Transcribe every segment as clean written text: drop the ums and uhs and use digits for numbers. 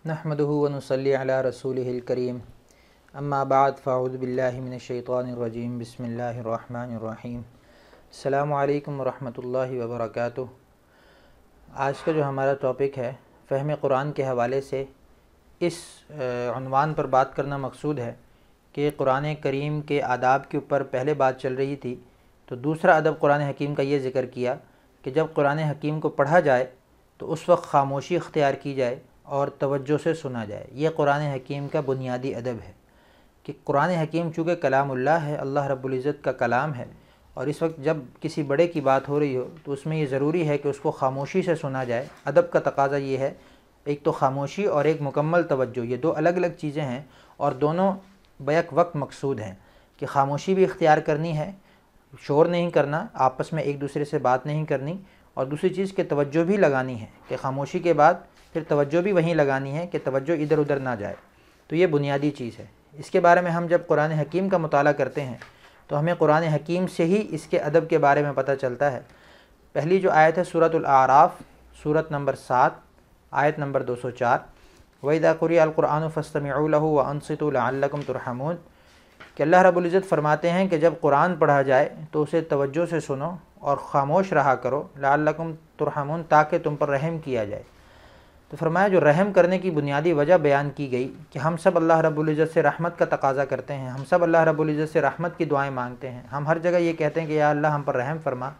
نحمده ونصلي على رسوله الكريم اما بعد فاعوذ باللہ من الشیطان الرجیم بسم اللہ الرحمن الرحیم السلام علیکم ورحمۃ اللہ وبرکاتہ۔ آج کا جو ہمارا ٹاپک ہے فہم قرآن کے حوالے سے اس عنوان پر بات کرنا مقصود ہے کہ قرآن کریم کے آداب کے اوپر پہلے بات چل رہی تھی، تو دوسرا ادب قرآن حکیم کا یہ ذکر کیا کہ جب قرآن حکیم کو پڑھا جائے تو اس وقت خاموشی اختیار کی جائے اور توجہ سے سنا جائے۔ یہ قرآن حکیم کا بنیادی ادب ہے کہ قرآن حکیم چونکہ کلام اللہ ہے، اللہ رب العزت کا کلام ہے، اور اس وقت جب کسی بڑے کی بات ہو رہی ہو تو اس میں یہ ضروری ہے کہ اس کو خاموشی سے سنا جائے۔ ادب کا تقاضا یہ ہے، ایک تو خاموشی اور ایک مکمل توجہ، یہ دو الگ الگ چیزیں ہیں اور دونوں بیک وقت مقصود ہیں کہ خاموشی بھی اختیار کرنی ہے، شور نہیں کرنا، آپس میں ایک دوسرے سے بات نہیں کرنی، اور دوسری چیز کہ توجہ بھی لگانی ہے کہ خاموشی کے بعد پھر توجہ بھی وہیں لگانی ہے کہ توجہ ادھر ادھر نہ جائے۔ تو یہ بنیادی چیز ہے۔ اس کے بارے میں ہم جب قرآن حکیم کا مطالعہ کرتے ہیں تو ہمیں قرآن حکیم سے ہی اس کے ادب کے بارے میں پتہ چلتا ہے۔ پہلی جو آیت ہے سورۃ الاعراف، سورت نمبر 7، آیت نمبر 204، وَإِذَا قُرِئَ الْقُرْآنُ فَاسْتَمِعُوا لَهُ وَأَنصِتُوا لَعَلَّكُمْ تُرْحَمُونَ کہ اللہ رب العزت فرماتے ہیں کہ جب قرآن پڑھا جائے تو اسے توجہ سے سنو اور خاموش رہا کرو، لعلکم ترحمون تاکہ تم پر رحم کیا جائے۔ تو فرمایا جو رحم کرنے کی بنیادی وجہ بیان کی گئی کہ ہم سب اللہ رب العزت سے رحمت کا تقاضا کرتے ہیں، ہم سب اللہ رب العزت سے رحمت کی دعائیں مانگتے ہیں، ہم ہر جگہ یہ کہتے ہیں کہ یا اللہ ہم پر رحم فرما۔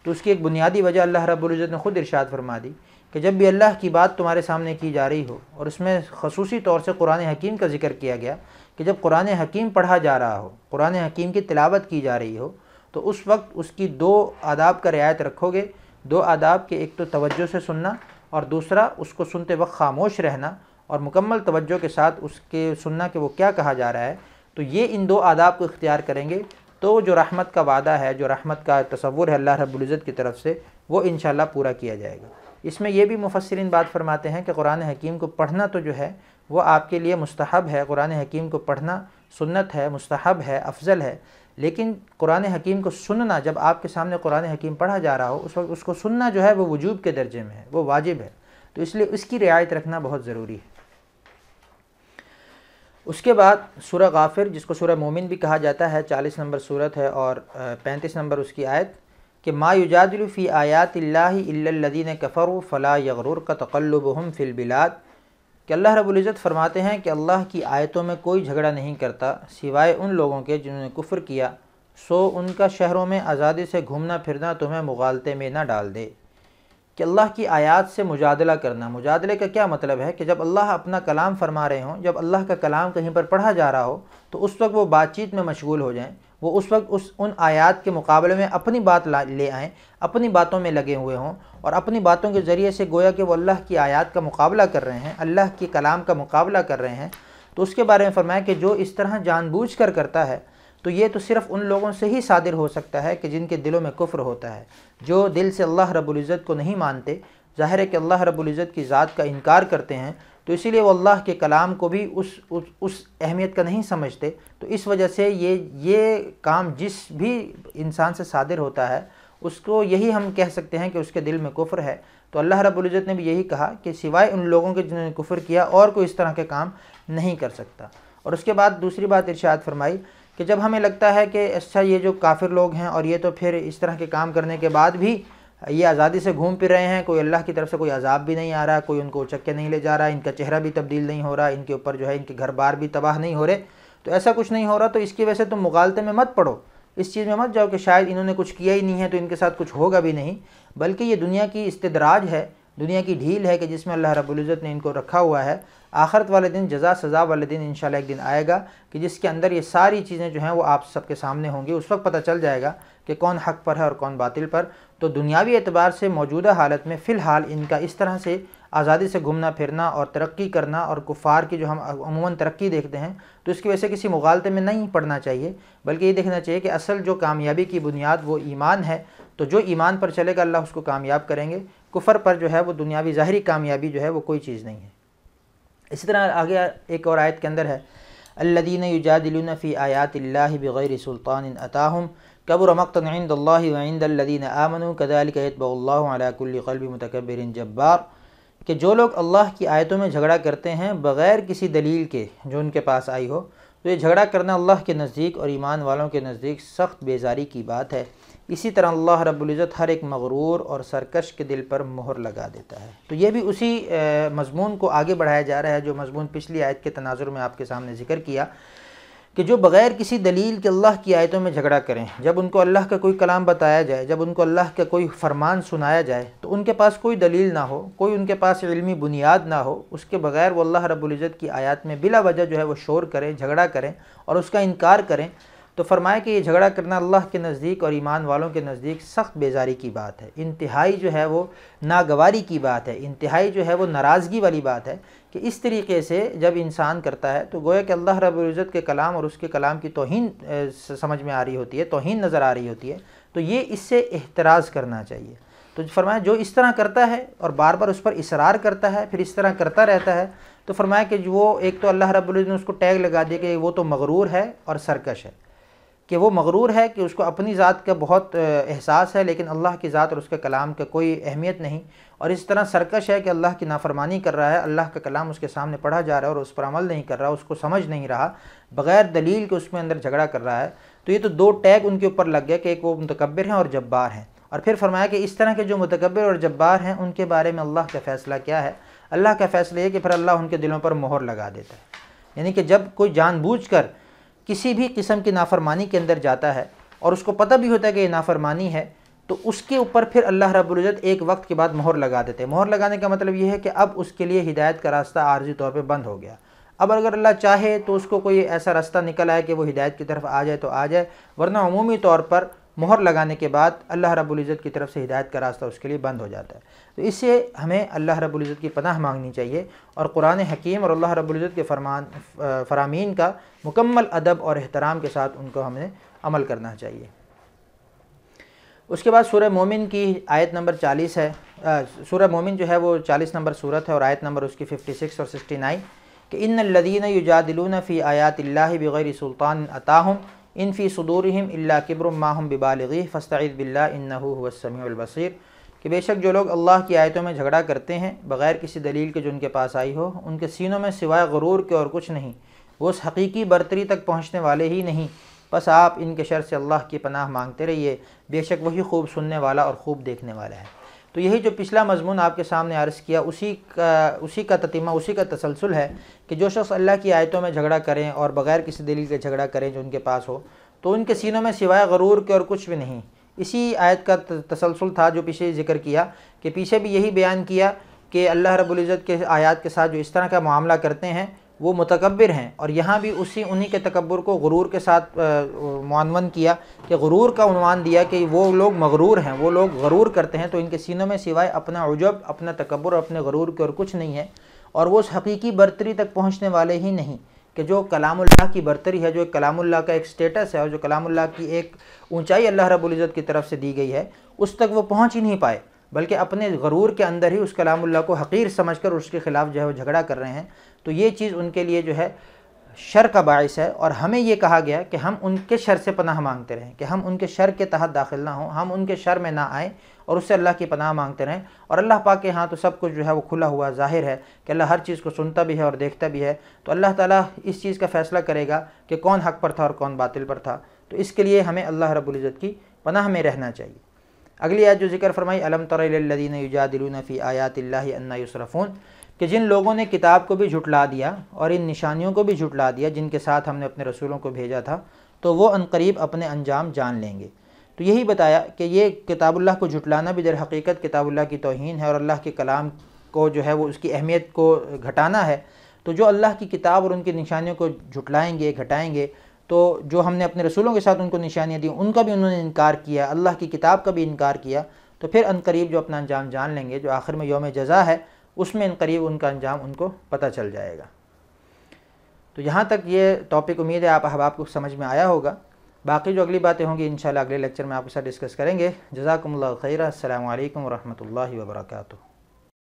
تو اس کی ایک بنیادی وجہ اللہ رب العزت نے خود ارشاد فرما دی کہ جب بھی اللہ کی بات تمہارے سامنے کی جا رہی ہو، اور اس میں خصوصی طور سے قرآن حکیم کا ذکر کیا گیا کہ جب قرآن حکیم پڑھا جا رہا ہو، قرآن حکیم کی تلاوت کی جا رہی ہو، تو اس وقت اس کی دو آداب کا رعایت رکھو گے۔ دو آداب کے، ایک تو توجہ سے سننا اور دوسرا اس کو سنتے وقت خاموش رہنا اور مکمل توجہ کے ساتھ اس کے سننا کہ وہ کیا کہا جا رہا ہے۔ تو یہ ان دو آداب کو اختیار کریں گے تو جو رحمت کا وعدہ ہے، جو رحمت کا تصور ہے اللہ رب العزت کی طرف سے، وہ انشاءاللہ پورا کیا جائے گا۔ اس میں یہ بھی مفسرین بات فرماتے ہیں کہ قرآن حکیم کو پڑھنا تو جو ہے وہ آپ کے لیے مستحب ہے، قرآن حکیم کو پڑھنا سنت ہے، مستحب ہے، افضل ہے، لیکن قرآن حکیم کو سننا، جب آپ کے سامنے قرآن حکیم پڑھا جا رہا ہو اس وقت اس کو سننا جو ہے وہ وجوب کے درجے میں ہے، وہ واجب ہے، تو اس لیے اس کی رعایت رکھنا بہت ضروری ہے۔ اس کے بعد سورہ غافر، جس کو سورہ مومن بھی کہا جاتا ہے، 40 نمبر سورت ہے اور 35 نمبر اس کی آیت کہ ما یجادل فی آیات اللہ الا الذین کفروا فلا یغررک تقلبهم فی البلاد کہ اللہ رب العزت فرماتے ہیں کہ اللہ کی آیتوں میں کوئی جھگڑا نہیں کرتا سوائے ان لوگوں کے جنہوں نے کفر کیا، سو ان کا شہروں میں آزادی سے گھومنا پھرنا تمہیں مغالطے میں نہ ڈال دے۔ کہ اللہ کی آیات سے مجادلہ کرنا، مجادلے کا کیا مطلب ہے کہ جب اللہ اپنا کلام فرما رہے ہوں، جب اللہ کا کلام کہیں پر پڑھا جا رہا ہو تو اس وقت وہ بات چیت میں مشغول ہو جائیں، وہ اس وقت ان آیات کے مقابلے میں اپنی بات لے آئیں، اپنی باتوں میں لگے ہوئے ہوں اور اپنی باتوں کے ذریعے سے گویا کہ وہ اللہ کی آیات کا مقابلہ کر رہے ہیں، اللہ کے کلام کا مقابلہ کر رہے ہیں۔ تو اس کے بارے میں فرمایا کہ جو اس طرح جان بوجھ کر کرتا ہے تو یہ تو صرف ان لوگوں سے ہی صادر ہو سکتا ہے کہ جن کے دلوں میں کفر ہوتا ہے، جو دل سے اللہ رب العزت کو نہیں مانتے، ظاہر ہے کہ اللہ رب العزت کی ذات کا انکار کرتے ہیں، تو اسی لیے وہ اللہ کے کلام کو بھی اس اہمیت کا نہیں سمجھتے۔ تو اس وجہ سے یہ کام جس بھی انسان سے صادر ہوتا ہے اس کو یہی ہم کہہ سکتے ہیں کہ اس کے دل میں کفر ہے۔ تو اللہ رب العزت نے بھی یہی کہا کہ سوائے ان لوگوں کے جنہوں نے کفر کیا اور کوئی اس طرح کے کام نہیں کر سکتا۔ اور اس کے بعد دوسری بات ارشاد فرمائی کہ جب ہمیں لگتا ہے کہ اچھا یہ جو کافر لوگ ہیں اور یہ تو پھر اس طرح کے کام کرنے کے بعد بھی یہ آزادی سے گھوم پھر رہے ہیں، کوئی اللہ کی طرف سے کوئی عذاب بھی نہیں آ رہا، کوئی ان کو اچک کے نہیں لے جا رہا، ان کا چہرہ بھی تبدیل نہیں ہو رہا، ان کے اوپر جو ہے ان کے گھر بار بھی تباہ نہیں ہو رہے، تو ایسا کچھ نہیں ہو رہا، تو اس کی وجہ سے تم مغالطے میں مت پڑو، اس چیز میں مت جاؤ کہ شاید انہوں نے کچھ کیا ہی نہیں ہے تو ان کے ساتھ کچھ ہوگا بھی نہیں، بلکہ یہ دنیا کی استدراج ہے، دنیا کی ڈھیل ہے کہ جس میں اللہ رب العزت نے ان کو رکھا ہوا ہے۔ آخرت والے دن، جزا سزا والے دن انشاءاللہ ایک دن آئے گا کہ جس کے اندر یہ ساری چیزیں جو ہیں وہ آپ سب کے سامنے ہوں گی، اس وقت پتہ چل جائے گا کہ کون حق پر ہے اور کون باطل پر۔ تو دنیاوی اعتبار سے موجودہ حالت میں فی الحال ان کا اس طرح سے آزادی سے گھومنا پھرنا اور ترقی کرنا، اور کفار کی جو ہم عموماً ترقی دیکھتے ہیں تو اس کی وجہ سے کسی مغالطے میں نہیں پڑنا چاہیے، بلکہ یہ دیکھنا چاہیے کہ اصل جو کامیابی کی بنیاد وہ ایمان ہے، تو جو ایمان پر چلے گا اللہ اس کو کامیاب کریں گے، کفر پر جو ہے وہ دنیاوی ظاہری کامیابی جو ہے وہ کوئی چیز نہیں ہے۔ اسی طرح آگے ایک اور آیت کے اندر ہے الذین یجادلون فی آیات اللہ بغیر سلطان اتاہم کبر مقتا عند اللہ وعند الذین آمنوا کذلک یطبع اللہ علی کل قلب متکبر جبار کہ جو لوگ اللہ کی آیتوں میں جھگڑا کرتے ہیں بغیر کسی دلیل کے جو ان کے پاس آئی ہو، تو یہ جھگڑا کرنا اللہ کے نزدیک اور ایمان والوں کے نزدیک سخت بیزاری کی بات ہے۔ اسی طرح اللہ رب العزت ہر ایک مغرور اور سرکش کے دل پر مہر لگا دیتا ہے۔ تو یہ بھی اسی مضمون کو آگے بڑھایا جا رہا ہے جو مضمون پچھلی آیت کے تناظر میں آپ کے سامنے ذکر کیا، کہ جو بغیر کسی دلیل کے اللہ کی آیتوں میں جھگڑا کریں، جب ان کو اللہ کا کوئی کلام بتایا جائے، جب ان کو اللہ کا کوئی فرمان سنایا جائے تو ان کے پاس کوئی دلیل نہ ہو، کوئی ان کے پاس علمی بنیاد نہ ہو، اس کے بغیر وہ اللہ رب العزت کی آیات میں بلا وجہ جو ہے وہ شور کریں، جھگڑا کریں اور اس کا انکار کریں، تو فرمایا کہ یہ جھگڑا کرنا اللہ کے نزدیک اور ایمان والوں کے نزدیک سخت بیزاری کی بات ہے، انتہائی جو ہے وہ ناگواری کی بات ہے، انتہائی جو ہے وہ ناراضگی والی بات ہے کہ اس طریقے سے جب انسان کرتا ہے تو گویا کہ اللہ رب العزت کے کلام اور اس کے کلام کی توہین سمجھ میں آ رہی ہوتی ہے، توہین نظر آ رہی ہوتی ہے، تو یہ اس سے احتراز کرنا چاہیے۔ تو فرمایا جو اس طرح کرتا ہے اور بار بار اس پر اصرار کرتا ہے، پھر اس طرح کرتا رہتا ہے، تو فرمایا کہ وہ ایک تو اللہ رب العزت نے اس کو ٹیگ لگا دیا کہ وہ تو مغرور ہے اور سرکش ہے، کہ وہ مغرور ہے کہ اس کو اپنی ذات کا بہت احساس ہے لیکن اللہ کی ذات اور اس کے کلام کا کوئی اہمیت نہیں، اور اس طرح سرکش ہے کہ اللہ کی نافرمانی کر رہا ہے، اللہ کا کلام اس کے سامنے پڑھا جا رہا ہے اور اس پر عمل نہیں کر رہا، اس کو سمجھ نہیں رہا، بغیر دلیل کے اس میں اندر جھگڑا کر رہا ہے۔ تو یہ تو دو ٹیگ ان کے اوپر لگ گیا کہ ایک وہ متکبر ہیں اور جبار ہیں، اور پھر فرمایا کہ اس طرح کے جو متکبر اور جبار ہیں ان کے بارے میں اللہ کا فیصلہ کیا ہے؟ اللہ کا فیصلہ یہ کہ پھر اللہ ان کے دلوں پر مہر لگا دیتا ہے، یعنی کہ جب کوئی جان بوجھ کر کسی بھی قسم کی نافرمانی کے اندر جاتا ہے اور اس کو پتہ بھی ہوتا ہے کہ یہ نافرمانی ہے، تو اس کے اوپر پھر اللہ رب العزت ایک وقت کے بعد مہر لگا دیتے ہیں۔ مہر لگانے کا مطلب یہ ہے کہ اب اس کے لیے ہدایت کا راستہ عارضی طور پہ بند ہو گیا، اب اگر اللہ چاہے تو اس کو کوئی ایسا راستہ نکل آئے کہ وہ ہدایت کی طرف آ جائے تو آ جائے، ورنہ عمومی طور پر مہر لگانے کے بعد اللہ رب العزت کی طرف سے ہدایت کا راستہ اس کے لیے بند ہو جاتا ہے۔ تو اس سے ہمیں اللہ رب العزت کی پناہ مانگنی چاہیے اور قرآن حکیم اور اللہ رب العزت کے فرامین کا مکمل ادب اور احترام کے ساتھ ان کو ہمیں عمل کرنا چاہیے۔ اس کے بعد سورہ مومن کی آیت نمبر 40 ہے، سورہ مومن جو ہے وہ 40 نمبر سورت ہے اور آیت نمبر اس کی 56 اور 69، کہ ان الذین یجادلون فی آیات اللہ بغیر سلطان اتاہم ان فی صدورہم الا کبر ما ہم ببالغیہ فاستعذ باللہ انہ هو السمیع البصیر، کہ بے شک جو لوگ اللہ کی آیتوں میں جھگڑا کرتے ہیں بغیر کسی دلیل کے جو ان کے پاس آئی ہو، ان کے سینوں میں سوائے غرور کے اور کچھ نہیں، وہ اس حقیقی برتری تک پہنچنے والے ہی نہیں، بس آپ ان کے شر سے اللہ کی پناہ مانگتے رہیے، بے شک وہی خوب سننے والا اور خوب دیکھنے والا ہے۔ تو یہی جو پچھلا مضمون آپ کے سامنے عرض کیا اسی کا تتمہ، اسی کا تسلسل ہے کہ جو شخص اللہ کی آیتوں میں جھگڑا کریں اور بغیر کسی دلیل کے جھگڑا کریں جو ان کے پاس ہو، تو ان کے سینوں میں سوائے غرور کے اور کچھ بھی نہیں۔ اسی آیت کا تسلسل تھا جو پیچھے ذکر کیا، کہ پیچھے بھی یہی بیان کیا کہ اللہ رب العزت کے آیات کے ساتھ جو اس طرح کا معاملہ کرتے ہیں وہ متکبر ہیں، اور یہاں بھی انہی کے تکبر کو غرور کے ساتھ معنون کیا، کہ غرور کا عنوان دیا کہ وہ لوگ مغرور ہیں، وہ لوگ غرور کرتے ہیں تو ان کے سینوں میں سوائے اپنا عجب، اپنا تکبر، اپنے غرور کے اور کچھ نہیں ہے، اور وہ اس حقیقی برتری تک پہنچنے والے ہی نہیں کہ جو کلام اللہ کی برتری ہے، جو کلام اللہ کا ایک سٹیٹس ہے اور جو کلام اللہ کی ایک اونچائی اللہ رب العزت کی طرف سے دی گئی ہے، اس تک وہ پہنچ ہی نہیں پائے، بلکہ اپنے غرور کے اندر ہی اس کلام اللہ کو حقیر سمجھ کر اس کے خلاف جو ہے وہ جھگڑا کر رہے ہیں۔ تو یہ چیز ان کے لیے جو ہے شر کا باعث ہے، اور ہمیں یہ کہا گیا کہ ہم ان کے شر سے پناہ مانگتے رہیں، کہ ہم ان کے شر کے تحت داخل نہ ہوں، ہم ان کے شر میں نہ آئیں اور اس سے اللہ کی پناہ مانگتے رہیں، اور اللہ پاک کے ہاں تو سب کچھ جو ہے وہ کھلا ہوا ظاہر ہے کہ اللہ ہر چیز کو سنتا بھی ہے اور دیکھتا بھی ہے، تو اللہ تعالیٰ اس چیز کا فیصلہ کرے گا کہ کون حق پر تھا اور کون باطل پر تھا، تو اس کے لیے ہمیں اللہ رب العزت کی پناہ میں رہنا چاہیے۔ اگلی آیت جو ذکر فرمائی، الم تر الی الذین یجادلون فی آیات اللہ انا یصرفون، کہ جن لوگوں نے کتاب کو بھی جھٹلا دیا اور ان نشانیوں کو بھی جھٹلا دیا جن کے ساتھ ہم نے اپنے رسولوں کو بھیجا تھا، تو وہ عنقریب اپنے انجام جان لیں گے۔ تو یہی بتایا کہ یہ کتاب اللہ کو جھٹلانا بھی در حقیقت کتاب اللہ کی توہین ہے، اور اللہ کے کلام کو جو ہے وہ اس کی اہمیت کو گھٹانا ہے۔ تو جو اللہ کی کتاب اور ان کی نشانیوں کو جھٹلائیں گے، گھٹائیں گے، تو جو ہم نے اپنے رسولوں کے ساتھ ان کو نشانیاں دی ان کا بھی انہوں نے انکار کیا، اللہ کی کتاب کا بھی انکار کیا، تو پھر عنقریب جو اپنا انجام جان لیں گے، جو آخر میں یوم جزا ہے اس میں عنقریب ان کا انجام ان کو پتہ چل جائے گا۔ تو یہاں تک یہ ٹاپک امید ہے آپ احباب کو سمجھ میں آیا ہوگا۔ باقی جو اگلی باتیں ہوں گی انشاءاللہ اگلے لیکچر میں آپ کے ساتھ ڈسکس کریں گے۔ جزاکم اللہ خیرہ، السلام علیکم ورحمۃ اللہ وبرکاتہ۔